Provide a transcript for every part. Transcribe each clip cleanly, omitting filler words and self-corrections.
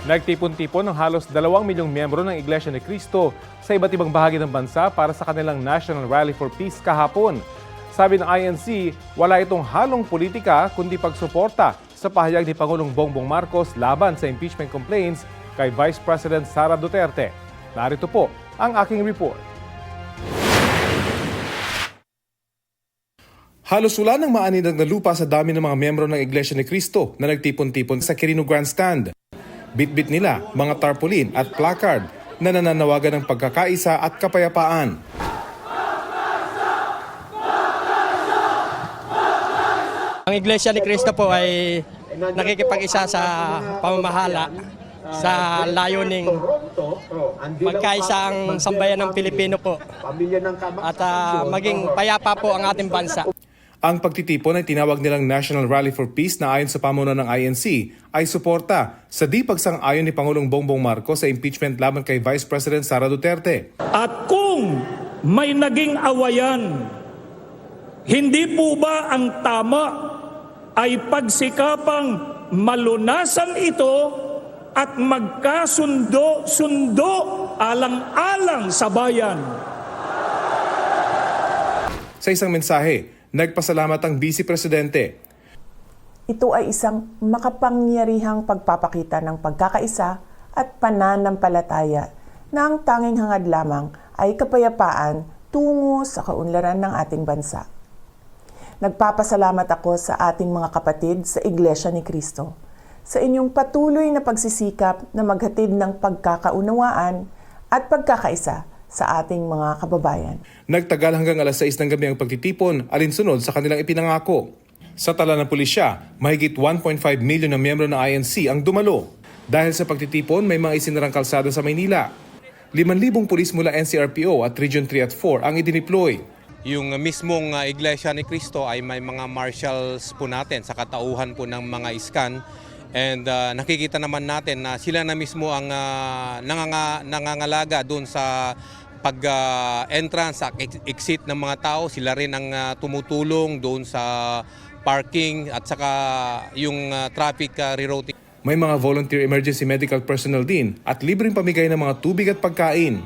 Nagtipon-tipon ng halos 2 milyong miyembro ng Iglesia ni Cristo sa iba't ibang bahagi ng bansa para sa kanilang National Rally for Peace kahapon. Sabi ng INC, wala itong halong politika kundi pagsuporta sa pahayag ni Pangulong Bongbong Marcos laban sa impeachment complaints kay Vice President Sara Duterte. Narito po ang aking report. Halos wala nang maaninag na lupa sa dami ng mga miyembro ng Iglesia ni Cristo na nagtipon-tipon sa Quirino Grandstand. Bitbit nila mga tarpaulin at placard na nananawagan ng pagkakaisa at kapayapaan. Ang Iglesia ni Cristo po ay nakikipag-isa sa pamamahala sa layuning magkaisa ang sambayan ng Pilipino po at maging payapa po ang ating bansa. Ang pagtitipon ay tinawag nilang National Rally for Peace na ayon sa pamunuan ng INC ay suporta sa di pagsang-ayon ni Pangulong Bongbong Marcos sa impeachment laban kay Vice President Sara Duterte. At kung may naging awayan, hindi po ba ang tama ay pagsikapang malunasan ito at magkasundo-sundo alang-alang sa bayan? Sa isang mensahe, nagpasalamat ang Vice Presidente. Ito ay isang makapangyarihang pagpapakita ng pagkakaisa at pananampalataya na ang tanging hangad lamang ay kapayapaan tungo sa kaunlaran ng ating bansa. Nagpapasalamat ako sa ating mga kapatid sa Iglesia ni Cristo sa inyong patuloy na pagsisikap na maghatid ng pagkakaunawaan at pagkakaisa sa ating mga kababayan. Nagtagal hanggang alas 6 ng gabi ang pagtitipon alinsunod sa kanilang ipinangako. Sa tala ng pulisya, mahigit 1.5 milyon na miyembro ng INC ang dumalo. Dahil sa pagtitipon, may mga isinarang kalsada sa Maynila. 5,000 pulis mula NCRPO at Region 3 at 4 ang idineploy. Yung mismong Iglesia ni Cristo ay may mga marshals po natin sa katauhan po ng mga iskan. And nakikita naman natin na sila na mismo ang nangangalaga doon sa pag-entrance, sa exit ng mga tao. Sila rin ang tumutulong doon sa parking at saka yung traffic rerouting. May mga volunteer emergency medical personnel din at libreng pamigay ng mga tubig at pagkain.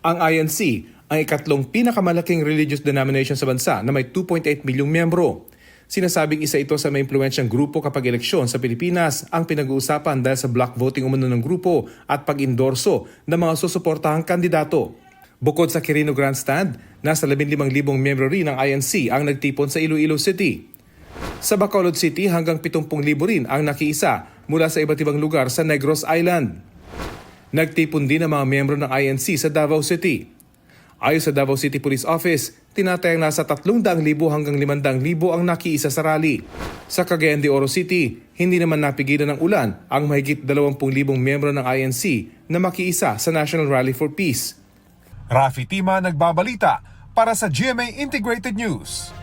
Ang INC ang ikatlong pinakamalaking religious denomination sa bansa na may 2.8 milyong miyembro. Sinasabing isa ito sa may impluwensyang grupo kapag eleksyon sa Pilipinas ang pinag-uusapan dahil sa block voting umano ng grupo at pag-endorso ng mga susuportahang kandidato. Bukod sa Quirino Grandstand, nasa 15,000 miyembro rin ng INC ang nagtipon sa Iloilo City. Sa Bacolod City hanggang 70,000 rin ang nakiisa mula sa iba't ibang lugar sa Negros Island. Nagtipon din ang mga miyembro ng INC sa Davao City. Ayon sa Davao City Police Office, tinatayang nasa 300,000 hanggang 500,000 ang nakiisa sa rally. Sa Cagayan de Oro City, hindi naman napigilan ng ulan ang mahigit 20,000 miyembro ng INC na makiisa sa National Rally for Peace. Rafi Tima nagbabalita para sa GMA Integrated News.